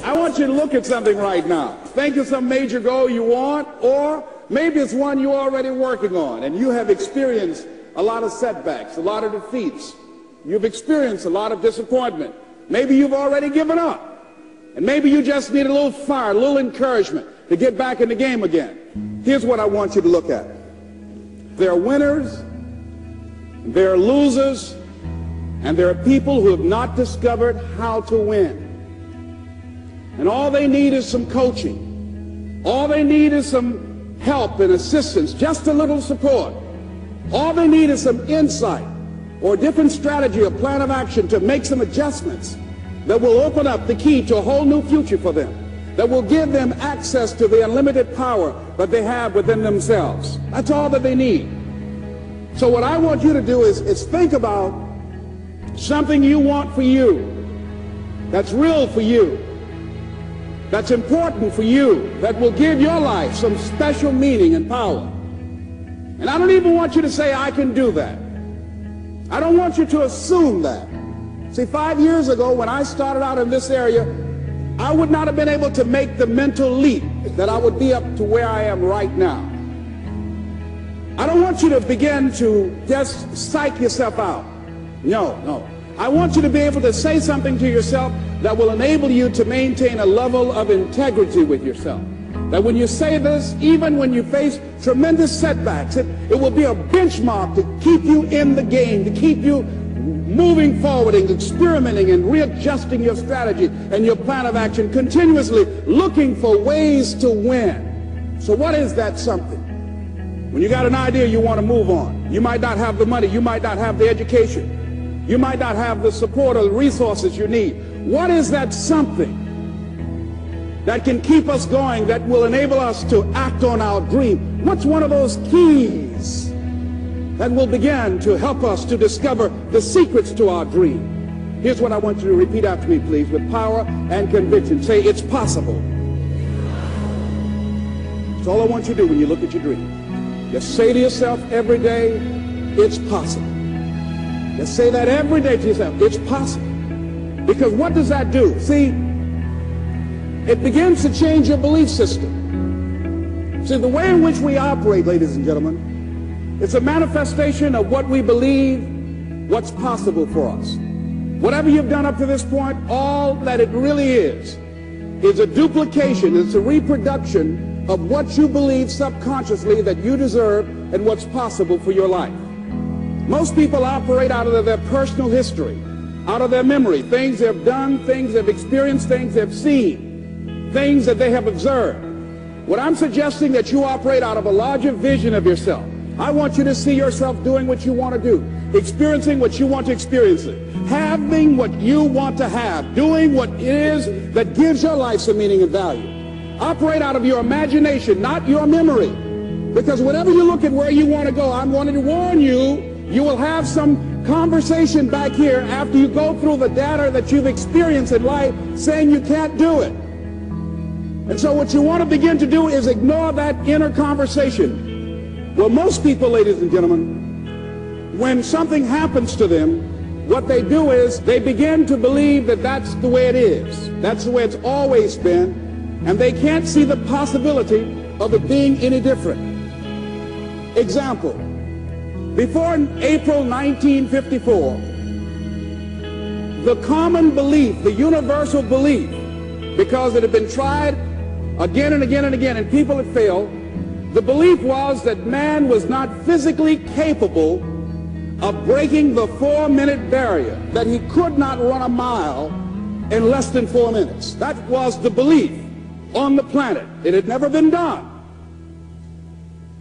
I want you to look at something right now. Think of some major goal you want, or maybe it's one you're already working on, and you have experienced a lot of setbacks, a lot of defeats. You've experienced a lot of disappointment. Maybe you've already given up, and maybe you just need a little fire, a little encouragement to get back in the game again. Here's what I want you to look at. There are winners, there are losers, and there are people who have not discovered how to win. And all they need is some coaching. All they need is some help and assistance, just a little support. All they need is some insight or a different strategy or plan of action to make some adjustments that will open up the key to a whole new future for them, that will give them access to the unlimited power that they have within themselves. That's all that they need. So what I want you to do is think about something you want for you, that's real for you, that's important for you, that will give your life some special meaning and power. And I don't even want you to say, I can do that. I don't want you to assume that. See, 5 years ago when I started out in this area, I would not have been able to make the mental leap that I would be up to where I am right now. I don't want you to begin to just psych yourself out. No. I want you to be able to say something to yourself that will enable you to maintain a level of integrity with yourself. That when you say this, even when you face tremendous setbacks, it will be a benchmark to keep you in the game, to keep you moving forward and experimenting and readjusting your strategy and your plan of action, continuously looking for ways to win. So what is that something? When you got an idea you want to move on, you might not have the money, you might not have the education, you might not have the support or the resources you need. What is that something that can keep us going, that will enable us to act on our dream? What's one of those keys that will begin to help us to discover the secrets to our dream? Here's what I want you to repeat after me, please, with power and conviction. Say, it's possible. That's all I want you to do when you look at your dream. Just say to yourself every day, it's possible. Just say that every day to yourself, it's possible. Because what does that do? See, it begins to change your belief system. See, the way in which we operate, ladies and gentlemen, it's a manifestation of what we believe, what's possible for us. Whatever you've done up to this point, all that it really is a duplication, it's a reproduction of what you believe subconsciously that you deserve and what's possible for your life. Most people operate out of their personal history, out of their memory, things they've done, things they've experienced, things they've seen, things that they have observed. What I'm suggesting that you operate out of a larger vision of yourself. I want you to see yourself doing what you want to do, experiencing what you want to experience, having what you want to have, doing what it is that gives your life some meaning and value. Operate out of your imagination, not your memory. Because whenever you look at where you want to go, I'm wanting to warn you, you will have some conversation back here after you go through the data that you've experienced in life saying you can't do it. And so what you want to begin to do is ignore that inner conversation. Well, most people, ladies and gentlemen, when something happens to them, what they do is they begin to believe that that's the way it is. That's the way it's always been. And they can't see the possibility of it being any different. Example. Before April 1954, the common belief, the universal belief, because it had been tried again and again and again and people had failed, the belief was that man was not physically capable of breaking the 4-minute barrier, that he could not run a mile in less than 4 minutes. That was the belief on the planet. It had never been done.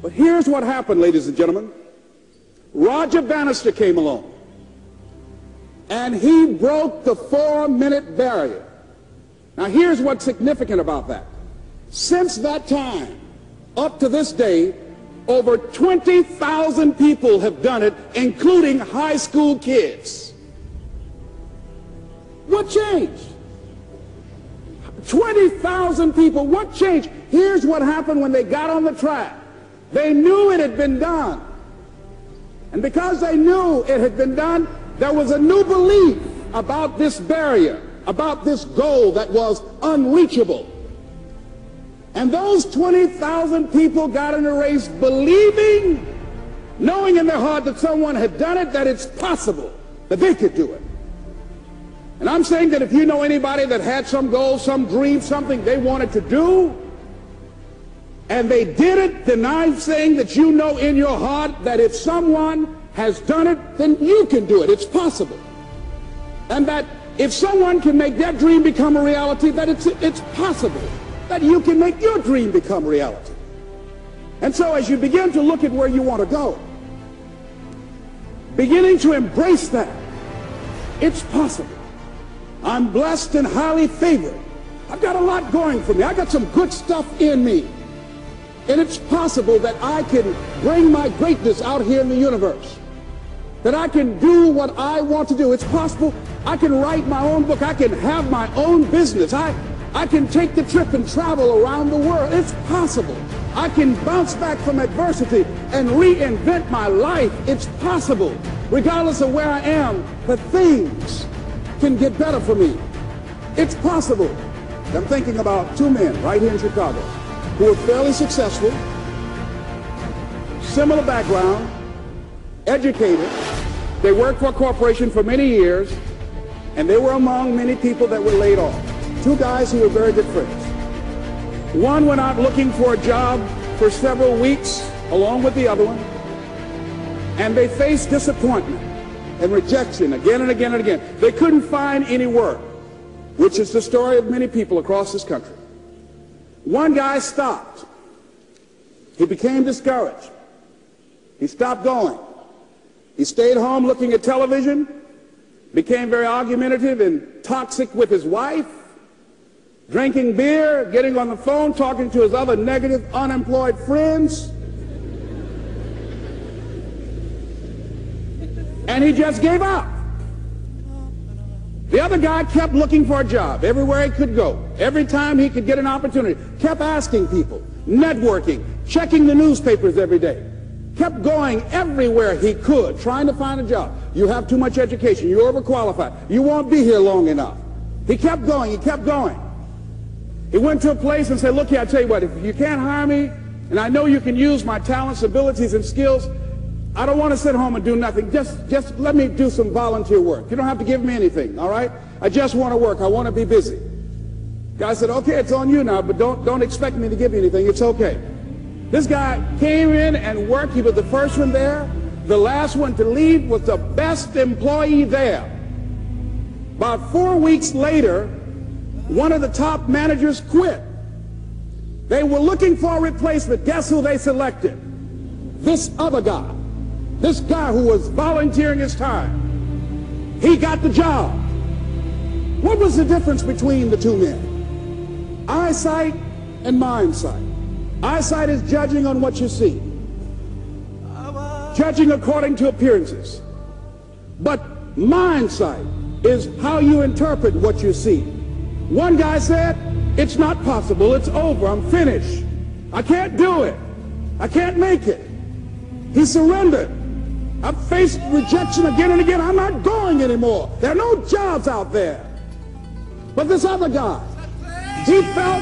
But here's what happened, ladies and gentlemen. Roger Bannister came along, and he broke the 4-minute barrier. Now here's what's significant about that. Since that time, up to this day, over 20,000 people have done it, including high school kids. What changed? 20,000 people, what changed? Here's what happened when they got on the track. They knew it had been done. And because they knew it had been done, there was a new belief about this barrier. about this goal that was unreachable. And those 20,000 people got in a race believing, knowing in their heart that someone had done it, that it's possible that they could do it. And I'm saying that if you know anybody that had some goal, some dream, something they wanted to do, and they did it, then I'm saying that you know in your heart that if someone has done it, then you can do it. It's possible. And that if someone can make their dream become a reality, that it's possible that you can make your dream become reality. And so as you begin to look at where you want to go, beginning to embrace that, it's possible. I'm blessed and highly favored. I've got a lot going for me. I got some good stuff in me. And it's possible that I can bring my greatness out here in the universe. That I can do what I want to do. It's possible I can write my own book. I can have my own business. I can take the trip and travel around the world. It's possible. I can bounce back from adversity and reinvent my life. It's possible. Regardless of where I am, that things can get better for me. It's possible. I'm thinking about two men right here in Chicago who were fairly successful, similar background, educated. They worked for a corporation for many years, and they were among many people that were laid off. Two guys who were very good friends. One went out looking for a job for several weeks along with the other one, and they faced disappointment and rejection again and again and again. They couldn't find any work, which is the story of many people across this country. One guy stopped. He became discouraged. He stopped going. He stayed home looking at television, became very argumentative and toxic with his wife, drinking beer, getting on the phone, talking to his other negative, unemployed friends. And he just gave up. The other guy kept looking for a job everywhere he could go. Every time he could get an opportunity, kept asking people, networking, checking the newspapers every day. Kept going everywhere he could, trying to find a job. You have too much education. You're overqualified. You won't be here long enough. He kept going. He kept going. He went to a place and said, look here, I tell you what, if you can't hire me, and I know you can use my talents, abilities, and skills, I don't want to sit home and do nothing. Just let me do some volunteer work. You don't have to give me anything, all right? I just want to work. I want to be busy. Guy said, okay, it's on you now, but don't expect me to give you anything. It's okay. This guy came in and worked. He was the first one there. The last one to leave was the best employee there. About 4 weeks later, one of the top managers quit. They were looking for a replacement. Guess who they selected? This other guy. This guy who was volunteering his time. He got the job. What was the difference between the two men? Eyesight and mindsight. Eyesight is judging on what you see, judging according to appearances. But mindsight is how you interpret what you see. One guy said, it's not possible, it's over, I'm finished. I can't do it. I can't make it. He surrendered. I've faced rejection again and again. I'm not going anymore. There are no jobs out there. But this other guy, he felt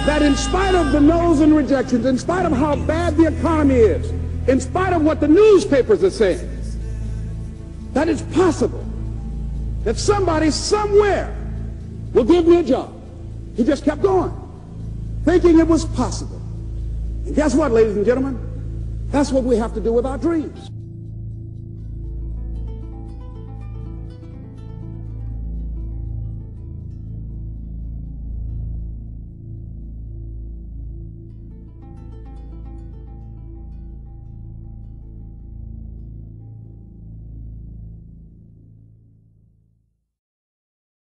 that in spite of the no's and rejections, in spite of how bad the economy is, in spite of what the newspapers are saying, that it's possible that somebody somewhere will give me a job. He just kept going, thinking it was possible. And guess what, ladies and gentlemen? That's what we have to do with our dreams.